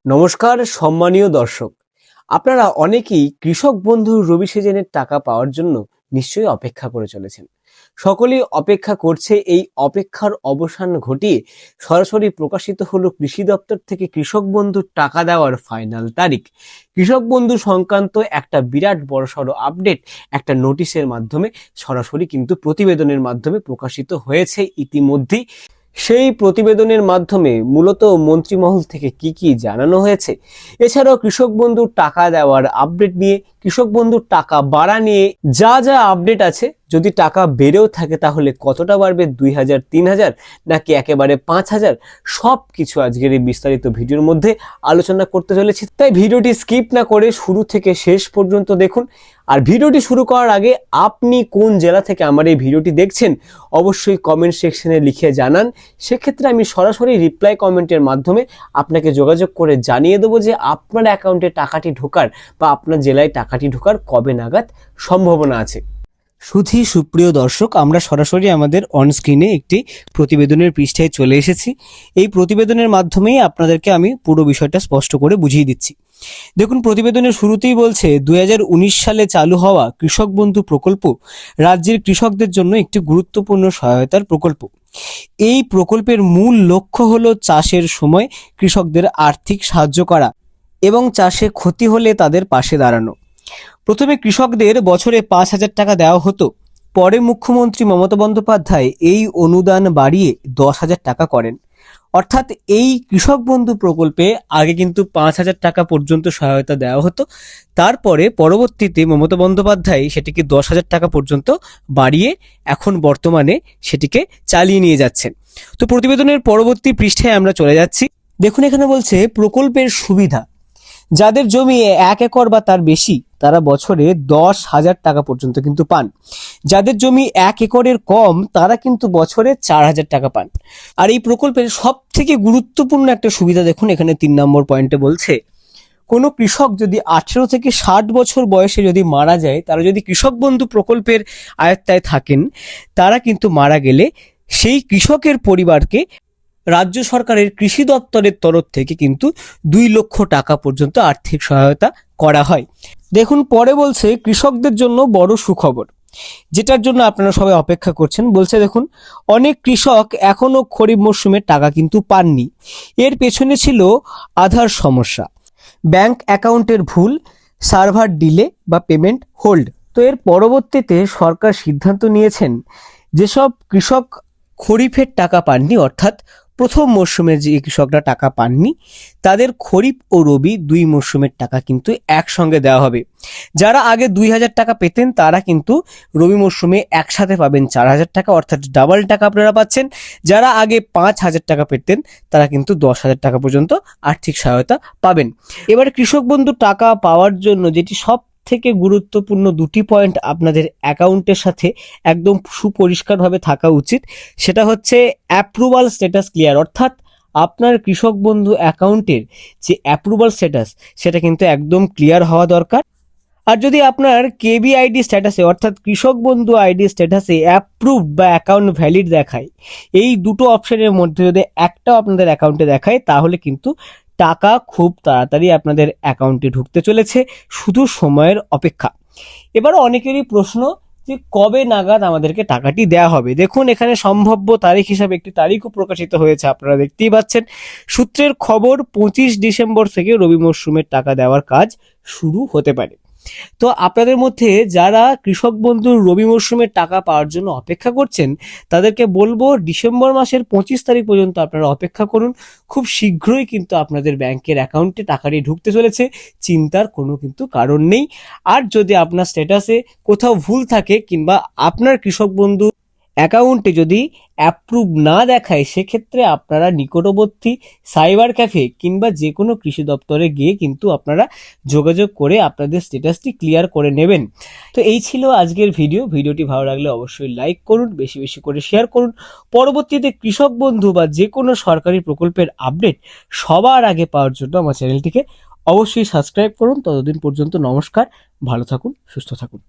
নমস্কার সম্মানীয় দর্শক, আপনারা অনেকেই কৃষক বন্ধু রবি সিজনের টাকা পাওয়ার জন্য নিশ্চয়ই অপেক্ষা করে চলেছেন। সকলেই অপেক্ষা করছে। এই অপেক্ষার অবসান ঘটিয়ে সরাসরি প্রকাশিত হলো কৃষি দপ্তর থেকে কৃষক বন্ধুর টাকা দেওয়ার ফাইনাল তারিখ। কৃষক বন্ধু সংক্রান্ত একটা বিরাট বড়সড় আপডেট একটা নোটিশের মাধ্যমে সরাসরি কিন্তু প্রতিবেদনের মাধ্যমে প্রকাশিত হয়েছে ইতিমধ্যেই। সেই প্রতিবেদনের মাধ্যমে মূলত মন্ত্রিমহল থেকে কি জানানো হয়েছে, এছাড়াও কৃষক বন্ধুর টাকা দেওয়ার আপডেট নিয়ে, কৃষক বন্ধুর টাকা বাড়া নিয়ে যা আপডেট আছে, যদি টাকা বেড়েও থাকে তাহলে কতটা বাড়বে, 2000, 3000 নাকি একেবারে 5000, সব কিছু আজকের এই বিস্তারিত ভিডিওর মধ্যে আলোচনা করতে চলেছি। তাই ভিডিওটি স্কিপ না করে শুরু থেকে শেষ পর্যন্ত দেখুন। আর ভিডিওটি শুরু করার আগে আপনি কোন জেলা থেকে আমার এই ভিডিওটি দেখছেন অবশ্যই কমেন্ট সেকশনে লিখে জানান। সেক্ষেত্রে আমি সরাসরি রিপ্লাই কমেন্টের মাধ্যমে আপনাকে যোগাযোগ করে জানিয়ে দেবো যে আপনার অ্যাকাউন্টে টাকাটি ঢোকার বা আপনার জেলায় টাকাটি ঢোকার কবে নাগাদ সম্ভাবনা আছে। সুপ্রিয় দর্শক, আমরা সরাসরি আমাদের অনস্ক্রিনে একটি প্রতিবেদনের পৃষ্ঠায় চলে এসেছি। এই প্রতিবেদনের মাধ্যমেই আপনাদেরকে আমি পুরো বিষয়টা স্পষ্ট করে বুঝিয়ে দিচ্ছি। দেখুন, প্রতিবেদনের শুরুতেই বলছে 2019 সালে চালু হওয়া কৃষক বন্ধু প্রকল্প রাজ্যের কৃষকদের জন্য একটি গুরুত্বপূর্ণ সহায়তার প্রকল্প। এই প্রকল্পের মূল লক্ষ্য হলো চাষের সময় কৃষকদের আর্থিক সাহায্য করা এবং চাষে ক্ষতি হলে তাদের পাশে দাঁড়ানো। প্রথমে কৃষকদের বছরে 5,000 টাকা দেওয়া হতো। পরে মুখ্যমন্ত্রী মমতা বন্দ্যোপাধ্যায় এই অনুদান বাড়িয়ে 10,000 টাকা করেন। অর্থাৎ এই কৃষক বন্ধু প্রকল্পে আগে কিন্তু 5,000 টাকা পর্যন্ত সহায়তা দেওয়া হতো। তারপরে পরবর্তীতে মমতা বন্দ্যোপাধ্যায় সেটিকে 10,000 টাকা পর্যন্ত বাড়িয়ে এখন বর্তমানে সেটিকে চালিয়ে নিয়ে যাচ্ছেন। তো প্রতিবেদনের পরবর্তী পৃষ্ঠায় আমরা চলে যাচ্ছি। দেখুন, এখানে বলছে প্রকল্পের সুবিধা। যাদের জমি 1 একর বা তার বেশি তারা বছরে 10,000 টাকা পর্যন্ত কিন্তু পান। যাদের জমি 1 একরের কম তারা কিন্তু বছরে 4,000 টাকা পান। আর এই প্রকল্পের সব থেকে গুরুত্বপূর্ণ একটা সুবিধা দেখুন, এখানে 3 নম্বর পয়েন্টে বলছে, কোনো কৃষক যদি 18 থেকে 60 বছর বয়সে যদি মারা যায়, তারা যদি কৃষক বন্ধু প্রকল্পের আয়ত্তায় থাকেন, তারা কিন্তু মারা গেলে সেই কৃষকের পরিবারকে রাজ্য সরকারের কৃষি দপ্তরের তরফ থেকে কিন্তু 2 লক্ষ টাকা পর্যন্ত আর্থিক সহায়তা করা হয়। দেখুন, পরে বলছে কৃষকদের জন্য বড় সুখবর, যেটার জন্য আপনারা সবাই অপেক্ষা করছেন। বলছে দেখুন, অনেক কৃষক এখনো খরিফ মরশুমের টাকা কিন্তু পাননি। এর পেছনে ছিল আধার সমস্যা, ব্যাংক অ্যাকাউন্টের ভুল, সার্ভার ডিলে বা পেমেন্ট হোল্ড। তো এর পরবর্তীতে সরকার সিদ্ধান্ত নিয়েছেন যেসব কৃষক খরিফের টাকা পাননি, অর্থাৎ প্রথম মরশুমে যে কৃষকরা টাকা পাননি, তাদের খরিফ ও রবি 2 মরশুমের টাকা কিন্তু একসঙ্গে দেওয়া হবে। যারা আগে 2,000 টাকা পেতেন তারা কিন্তু রবি মরশুমে একসাথে পাবেন 4,000 টাকা, অর্থাৎ ডাবল টাকা আপনারা পাচ্ছেন। যারা আগে 5,000 টাকা পেতেন তারা কিন্তু 10,000 টাকা পর্যন্ত আর্থিক সহায়তা পাবেন। এবার কৃষক বন্ধু টাকা পাওয়ার জন্য যেটি সব থেকে গুরুত্বপূর্ণ 2টি পয়েন্ট আপনাদের অ্যাকাউন্টের সাথে একদম সুপরিষ্কারভাবে থাকা উচিত, সেটা হচ্ছে অ্যাপ্রুভাল স্ট্যাটাস ক্লিয়ার। অর্থাৎ আপনার কৃষক বন্ধু অ্যাকাউন্টের যে অ্যাপ্রুভাল স্ট্যাটাস সেটা কিন্তু একদম ক্লিয়ার হওয়া দরকার। আর যদি আপনার কেবিআইডি স্ট্যাটাসে অর্থাৎ কৃষক বন্ধু আইডি স্ট্যাটাসে অ্যাপ্রুভড বা অ্যাকাউন্ট ভ্যালিড দেখায়, এই দুটো অপশনের মধ্যে যদি একটা আপনাদের অ্যাকাউন্টে দেখায়, তাহলে কিন্তু টাকা খুব তাড়াতাড়ি আপনাদের অ্যাকাউন্টে ঢুকতে চলেছে, শুধু সময়ের অপেক্ষা। এবার অনেকেরই প্রশ্ন যে কবে নাগাদ আমাদেরকে টাকাটি দেওয়া হবে। দেখুন, এখানে সম্ভাব্য তারিখ হিসাবে একটি তারিখও প্রকাশিত হয়েছে, আপনারা দেখতেই পাচ্ছেন। সূত্রের খবর 25 ডিসেম্বর থেকে রবি মরশুমের টাকা দেওয়ার কাজ শুরু হতে পারে। তো আপনাদের মধ্যে যারা কৃষক বন্ধুর রবি মরশুমের টাকা পাওয়ার জন্য অপেক্ষা করছেন, তাদেরকে বলবো ডিসেম্বর মাসের 25 তারিখ পর্যন্ত আপনারা অপেক্ষা করুন। খুব শীঘ্রই কিন্তু আপনাদের ব্যাংকের অ্যাকাউন্টে টাকাটি ঢুকতে চলেছে, চিন্তার কোনো কিন্তু কারণ নেই। আর যদি আপনার স্ট্যাটাসে কোথাও ভুল থাকে কিংবা আপনার কৃষক বন্ধু অ্যাকাউন্টে যদি অ্যাপ্রুভ না দেখায়, সেক্ষেত্রে আপনারা নিকটবর্তী সাইবার ক্যাফে কিংবা যে কোনো কৃষি দপ্তরে গিয়ে কিন্তু আপনারা যোগাযোগ করে আপনাদের স্ট্যাটাসটি ক্লিয়ার করে নেবেন। তো এই ছিল আজকের ভিডিওটি ভালো লাগলে অবশ্যই লাইক করুন, বেশি বেশি করে শেয়ার করুন। পরবর্তীতে কৃষক বন্ধু বা যে কোনো সরকারি প্রকল্পের আপডেট সবার আগে পাওয়ার জন্য আমার চ্যানেলটিকে অবশ্যই সাবস্ক্রাইব করুন। ততদিন পর্যন্ত নমস্কার, ভালো থাকুন, সুস্থ থাকুন।